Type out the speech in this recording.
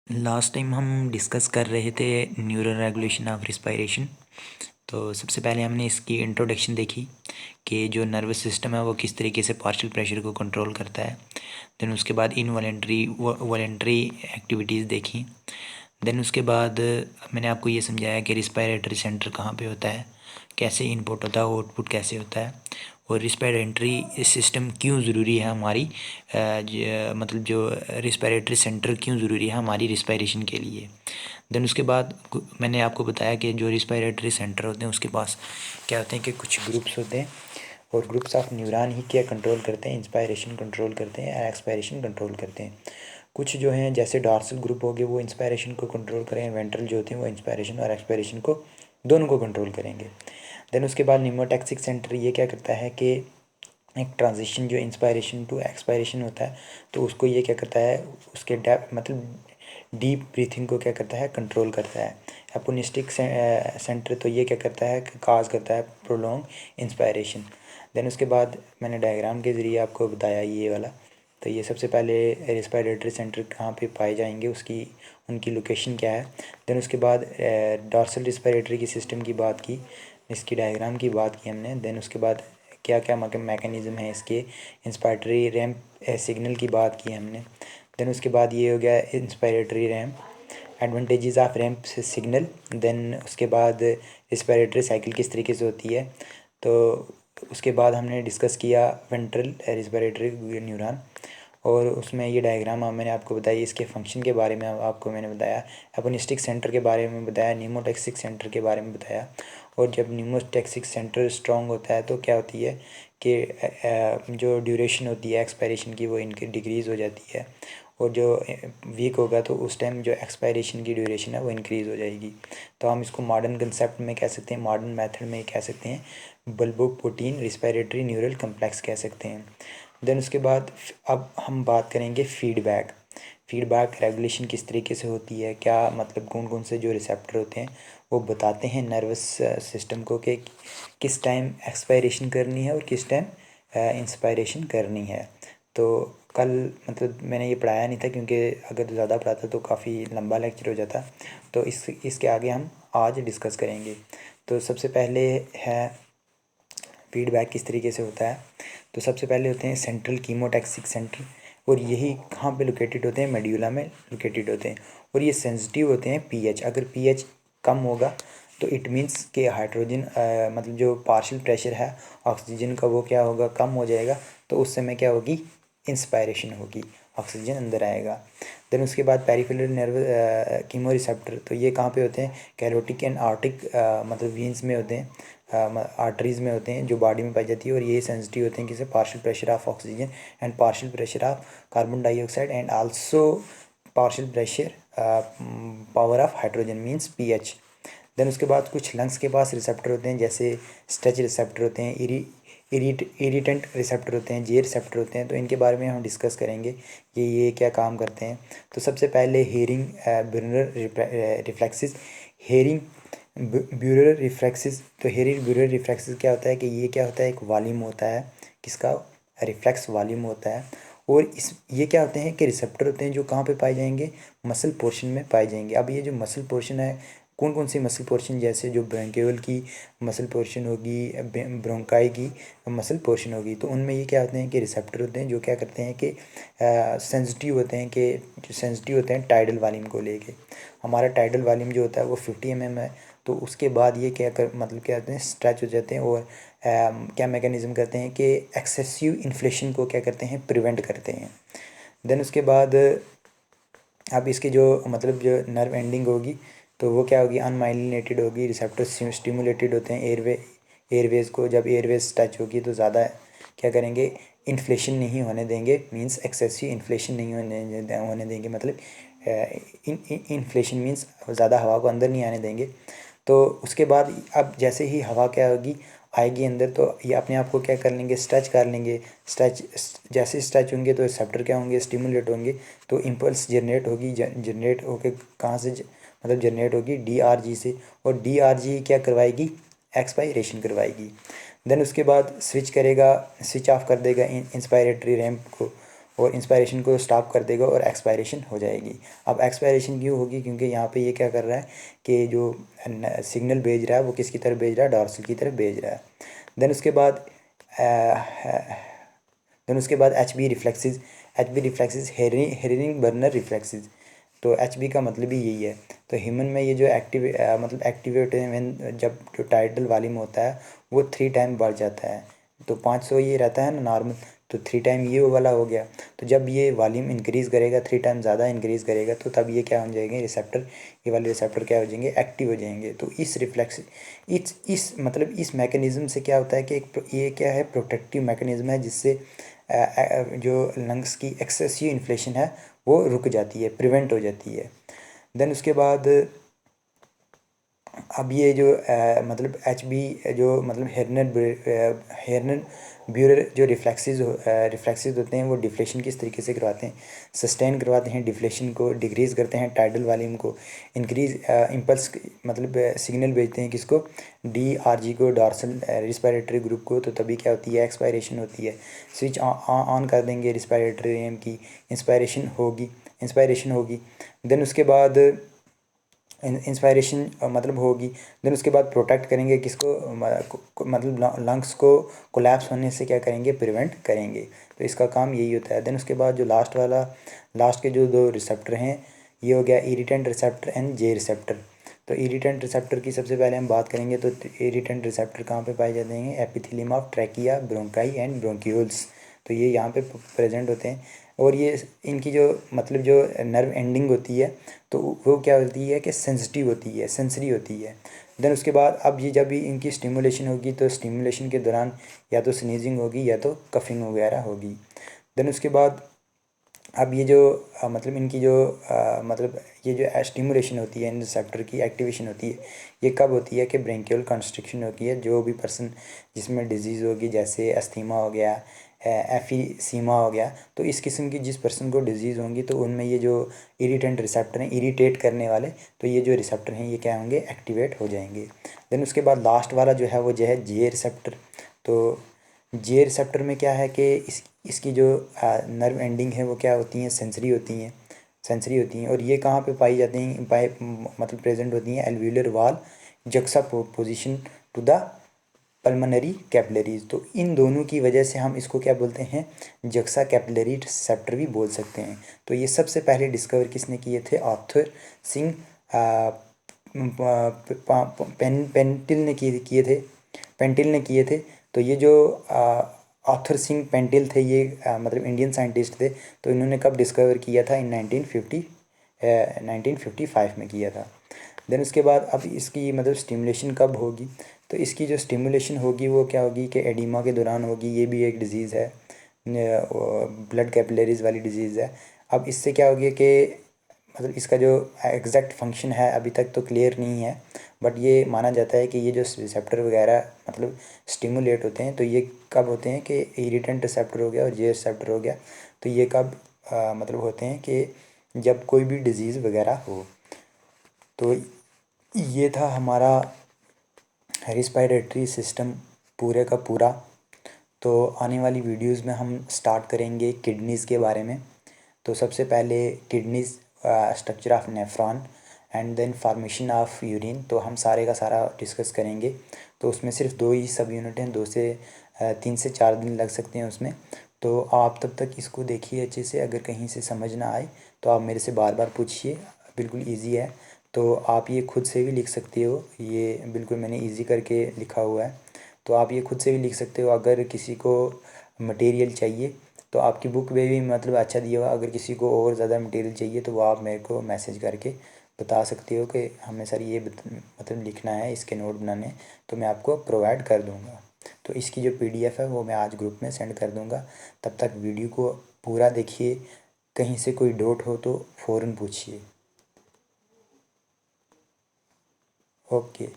Last time हम discuss कर रहे थे न्यूरल रेगुलेशन ऑफ रिस्पायरेशन। तो सबसे पहले हमने इसकी इंट्रोडक्शन देखी कि जो नर्वस सिस्टम है वो किस तरीके से पार्शियल प्रेशर को कंट्रोल करता है। देन उसके बाद इनवॉलेंट्री वॉलेंट्री एक्टिविटीज़ देखी। देन उसके बाद मैंने आपको ये समझाया कि रिस्पायरेटरी सेंटर कहाँ पे होता है, कैसे इनपुट होता है, आउटपुट कैसे होता है, और रिस्पायरेटरी सिस्टम क्यों ज़रूरी है हमारी मतलब जो रिस्पायरेटरी सेंटर क्यों ज़रूरी है हमारी रिस्पायरेशन के लिए। देन उसके बाद मैंने आपको बताया कि जो रिस्पायरेटरी सेंटर होते हैं उसके पास क्या होते हैं कि कुछ ग्रुप्स होते हैं, और ग्रुप्स ऑफ न्यूरॉन ही क्या कंट्रोल करते हैं, इंस्पायरेशन कंट्रोल करते हैं, एक्सपायरेशन कंट्रोल करते हैं। कुछ जो हैं जैसे डॉर्सल ग्रुप हो गए वो इंस्पायरेशन को कंट्रोल करें, वेंट्रल जो होते हैं वो इंस्पायरेशन और एक्सपायरेशन को दोनों को कंट्रोल करेंगे। देन उसके बाद न्यूमोटैक्सिक सेंटर ये क्या करता है कि एक ट्रांजिशन जो इंस्पायरेशन टू एक्सपायरेशन होता है तो उसको ये क्या करता है, उसके डेप्थ मतलब डीप ब्रीथिंग को क्या करता है, कंट्रोल करता है। एपोनिस्टिक सेंटर तो ये क्या करता है, काज करता है प्रोलॉन्ग इंस्पायरेशन। देन उसके बाद मैंने डायग्राम के ज़रिए आपको बताया ये वाला। तो ये सबसे पहले रेस्पिरेटरी सेंटर कहाँ पे पाए जाएंगे, उसकी उनकी लोकेशन क्या है। देन उसके बाद डॉर्सल रिस्पिरेटरी की सिस्टम की बात की, इसकी डायग्राम की बात की हमने। देन उसके बाद क्या क्या मैकेनिज़्म है इसके, इंस्पायरेटरी रैम्प सिग्नल की बात की हमने। देन उसके बाद ये हो गया inspiratory ramp, advantages of ramp signal. Then उसके बाद रिस्पिरेटरी साइकिल किस तरीके से होती है। तो उसके बाद हमने डिस्कस किया वेंट्रल रिस्पिरेटरी न्यूरॉन, और उसमें ये डायग्राम मैंने आपको बताई, इसके फंक्शन के बारे में आपको मैंने बताया, एपोनिस्टिक सेंटर के बारे में बताया, न्यूमोटैक्सिक सेंटर के बारे में बताया। और जब न्यूमोटैक्सिक सेंटर स्ट्रॉन्ग होता है तो क्या होती है कि जो ड्यूरेशन होती है एक्सपायरेशन की वो इनकी डिक्रीज़ हो जाती है, और जो वीक होगा तो उस टाइम जो एक्सपायरेशन की ड्यूरेशन है वो इंक्रीज़ हो जाएगी। तो हम इसको मॉडर्न कंसेप्ट में कह सकते हैं, मॉडर्न मेथड में कह सकते हैं बल्बोप्रोटीन रिस्पिरेटरी न्यूरल कम्प्लेक्स कह सकते हैं। देन उसके बाद अब हम बात करेंगे फीडबैक। फीडबैक रेगुलेशन किस तरीके से होती है, क्या मतलब कौन कौन से जो रिसेप्टर होते हैं वो बताते हैं नर्वस सिस्टम को कि किस टाइम एक्सपायरेशन करनी है और किस टाइम इंस्पायरेशन करनी है। तो कल मतलब मैंने ये पढ़ाया नहीं था क्योंकि अगर ज़्यादा पढ़ाता तो काफ़ी लंबा लेक्चर हो जाता। तो इसके आगे हम आज डिस्कस करेंगे। तो सबसे पहले है फीडबैक किस तरीके से होता है। तो सबसे पहले होते हैं सेंट्रल कीमोटैक्सिक सेंटर, और यही कहाँ पे लोकेटेड होते हैं, मेड्यूला में लोकेटेड होते हैं। और ये सेंसिटिव होते हैं पीएच, अगर पीएच कम होगा तो इट मीन्स कि हाइड्रोजन मतलब जो पार्शियल प्रेशर है ऑक्सीजन का वो क्या होगा, कम हो जाएगा। तो उस समय क्या होगी, इंस्पायरेशन होगी, ऑक्सीजन अंदर आएगा। देन उसके बाद पेरिफेरल नर्व कीमो रिसेप्टर, तो ये कहाँ पे होते हैं, कैरोटिक एंड आर्टिक मतलब वीन्स में होते हैं, आर्टरीज में होते हैं जो बॉडी में पाई जाती है। और ये सेंसिटिव होते हैं किसी partial pressure of oxygen and partial pressure of carbon dioxide and also partial pressure power of hydrogen means pH. Then उसके बाद कुछ लंग्स के पास रिसेप्टर होते हैं, जैसे स्ट्रेच रिसेप्टर होते हैं, इरिटेंट रिसेप्टर होते हैं, जे रिसेप्टर होते हैं। तो इनके बारे में हम डिस्कस करेंगे ये क्या काम करते हैं। तो सबसे पहले hearing burial reflexes, hearing burial reflexes. तो हेयरिंग ब्यूरल रिफ्लेक्सेस क्या होता है कि ये क्या होता है, एक वॉल्यूम होता है, किसका, रिफ्लेक्स वॉल्यूम होता है। और इस ये क्या होते हैं कि रिसेप्टर होते हैं जो कहाँ पे पाए जाएंगे, मसल पोर्शन में पाए जाएंगे। अब ये जो मसल पोर्शन है, कौन कौन सी मसल पोर्शन, जैसे जो ब्रोंकियोल की मसल पोर्शन होगी, ब्रोंकाई की मसल पोर्शन होगी, तो उनमें ये क्या होते हैं कि रिसेप्टर होते हैं जो क्या करते हैं कि सेंसिटिव होते हैं, कि जो सेंसिटिव होते हैं टाइडल वॉल्यूम को लेके। हमारा टाइडल वॉल्यूम जो होता है वो 50 mm है। तो उसके बाद ये क्या कर मतलब क्या होते हैं, स्ट्रेच हो जाते हैं, और क्या मैकेनिज्म करते हैं कि एक्सेसिव इन्फ्लेशन को क्या करते हैं, प्रिवेंट करते हैं। देन उसके बाद अब इसकी जो मतलब जो नर्व एंडिंग होगी तो वो क्या होगी, अनमाइलिनेटेड होगी, रिसेप्टर स्टिमुलेटेड होते हैं एयरवेज को। जब एयरवेज टच होगी तो ज़्यादा क्या करेंगे, इन्फ्लेशन नहीं होने देंगे, मींस एक्सेसिव इन्फ्लेशन नहीं होने देंगे, मतलब इन्फ्लेशन मींस ज़्यादा हवा को अंदर नहीं आने देंगे। तो उसके बाद अब जैसे ही हवा क्या होगी, आएगी अंदर, तो ये अपने आप को क्या कर लेंगे, स्ट्रेच कर लेंगे। स्ट्रेच जैसे स्ट्रेच होंगे तो रिसेप्टर क्या होंगे, स्टिमुलेट होंगे, तो इम्पल्स जनरेट होगी, जनरेट होके कहाँ से मतलब जनरेट होगी, डीआरजी से। और डीआरजी क्या करवाएगी, एक्सपायरेशन करवाएगी। देन उसके बाद स्विच करेगा, स्विच ऑफ कर देगा इंस्पायरेटरी रैम्प को, और इंस्पायरेशन को स्टॉप कर देगा और एक्सपायरेशन हो जाएगी। अब एक्सपायरेशन क्यों होगी? क्योंकि यहाँ पे ये क्या कर रहा है कि जो सिग्नल भेज रहा है वो किसकी तरफ भेज रहा है? डॉर्सल की तरफ भेज रहा है। देन उसके बाद H B reflexes. H B reflexes Hering Breuer reflexes. तो एच बी का मतलब ही यही है। तो ह्यूमन में ये जो मतलब एक्टिवेट है जब जो टाइडल वॉल्यूम होता है वो 3 टाइम बढ़ जाता है। तो 500 ये रहता है ना नॉर्मल, तो 3 टाइम ये वाला हो गया। तो जब ये वॉल्यूम इंक्रीज़ करेगा, 3 टाइम ज़्यादा इंक्रीज़ करेगा, तो तब ये क्या हो जाएंगे? रिसेप्टर, ये वाले रिसेप्टर क्या हो जाएंगे? एक्टिव हो जाएंगे। तो इस रिफ्लेक्स इस मतलब इस मैकेनिज़्म से क्या होता है कि ये क्या है? प्रोटेक्टिव मैकेनिज़्म है, जिससे जो लंग्स की एक्सेसिव इन्फ्लेशन है वो रुक जाती है, प्रिवेंट हो जाती है। देन उसके बाद अब ये जो मतलब एच बी जो मतलब हेर्नर ब्यूरर जो रिफ्लेक्सेस होते हैं वो डिफ्लेशन किस तरीके से करवाते हैं? सस्टेन करवाते हैं डिफ्लेशन को, डिक्रीज़ करते हैं टाइडल वॉल्यूम को, इंक्रीज इम्पल्स मतलब सिग्नल भेजते हैं किसको? डी आर जी को, डॉर्सल रिस्पायरेटरी ग्रुप को। तो तभी क्या होती है? एक्सपायरेशन होती है। स्विच ऑन कर देंगे रिस्पायरेटरी रेम की, इंस्पायरेशन होगी। देन उसके बाद इंस्पायरेशन मतलब होगी। देन उसके बाद प्रोटेक्ट करेंगे किसको? मतलब लंग्स को कोलैप्स होने से क्या करेंगे? प्रिवेंट करेंगे। तो इसका काम यही होता है। देन उसके बाद जो लास्ट के जो 2 रिसेप्टर हैं, ये हो गया irritant receptor and J receptor. तो इरिटेंट रिसेप्टर की सबसे पहले हम बात करेंगे। तो इरिटेंट रिसेप्टर कहाँ पे पाए जाते हैं? Epithelium of trachea, bronchi and bronchioles. तो ये यहाँ पे प्रेजेंट होते हैं। और ये इनकी जो मतलब जो नर्व एंडिंग होती है तो वो क्या होती है कि सेंसिटिव होती है, सेंसरी होती है। देन उसके बाद अब ये जब भी इनकी स्टिमुलेशन होगी तो स्टिमुलेशन के दौरान या तो स्नीजिंग होगी या तो कफिंग वगैरह होगी। देन उसके बाद अब ये जो मतलब इनकी जो मतलब ये जो स्टिमुलेशन होती है, इन रिसेप्टर की एक्टिवेशन होती है, ये कब होती है कि ब्रेंकियल कंस्ट्रिक्शन होती है। जो भी पर्सन जिसमें डिजीज़ होगी, जैसे अस्थीमा हो गया, एफीसीमा हो गया, तो इस किस्म की जिस पर्सन को डिजीज़ होंगी तो उनमें ये जो इरिटेंट रिसेप्टर हैं, इरिटेट करने वाले, तो ये जो रिसेप्टर हैं ये क्या होंगे? एक्टिवेट हो जाएंगे। देन उसके बाद लास्ट वाला जो है वो जो है जे रिसेप्टर। तो जे रिसेप्टर में क्या है कि इसकी जो नर्व एंडिंग है वो क्या होती हैं? सेंसरी होती हैं। और ये कहाँ पे पाई जाती हैं? मतलब प्रेजेंट होती हैं alveolar wall juxtaposition to the pulmonary capillaries. तो इन दोनों की वजह से हम इसको क्या बोलते हैं? जक्सा कैपिलरी रिसेप्टर भी बोल सकते हैं। तो ये सबसे पहले डिस्कवर किसने किए थे? आर्थर सिंह पेंटिल ने किए थे, पेंटिल ने किए थे। तो ये जो आर्थर सिंह पेंटिल थे, ये मतलब इंडियन साइंटिस्ट थे। तो इन्होंने कब डिस्कवर किया था? इन 1955 में किया था। देन उसके बाद अब इसकी मतलब स्टिमुलेशन कब होगी? तो इसकी जो स्टिमुलेशन होगी वो क्या होगी कि एडिमा के दौरान होगी। ये भी एक डिज़ीज़ है, ब्लड कैपिलरीज वाली डिज़ीज़ है। अब इससे क्या होगी कि मतलब इसका जो एग्जैक्ट फंक्शन है अभी तक तो क्लियर नहीं है, बट ये माना जाता है कि ये जो रिसेप्टर वगैरह मतलब स्टिमुलेट होते हैं तो ये कब होते हैं कि इरिटेंट रिसेप्टर हो गया और जे रिसेप्टर हो गया, तो ये कब मतलब होते हैं कि जब कोई भी डिज़ीज़ वगैरह हो। तो ये था हमारा रिस्पायरेटरी सिस्टम पूरे का पूरा। तो आने वाली वीडियोस में हम स्टार्ट करेंगे किडनीज़ के बारे में। तो सबसे पहले kidneys, structure of nephron and then formation of urine, तो हम सारे का सारा डिस्कस करेंगे। तो उसमें सिर्फ 2 ही सब यूनिट हैं, 3 से 4 दिन लग सकते हैं उसमें। तो आप तब तक इसको देखिए अच्छे से। अगर कहीं से समझ ना आए तो आप मेरे से बार बार पूछिए, बिल्कुल ईजी है। तो आप ये खुद से भी लिख सकते हो, ये बिल्कुल मैंने ईजी करके लिखा हुआ है। तो आप ये खुद से भी लिख सकते हो। अगर किसी को मटेरियल चाहिए तो आपकी बुक में भी मतलब अच्छा दिया हुआ, अगर किसी को और ज़्यादा मटेरियल चाहिए तो वो आप मेरे को मैसेज करके बता सकते हो कि हमें सर ये मतलब लिखना है, इसके नोट बनाने, तो मैं आपको प्रोवाइड कर दूँगा। तो इसकी जो PDF है वो मैं आज ग्रुप में सेंड कर दूँगा। तब तक वीडियो को पूरा देखिए, कहीं से कोई डाउट हो तो फ़ौरन पूछिए। ओके।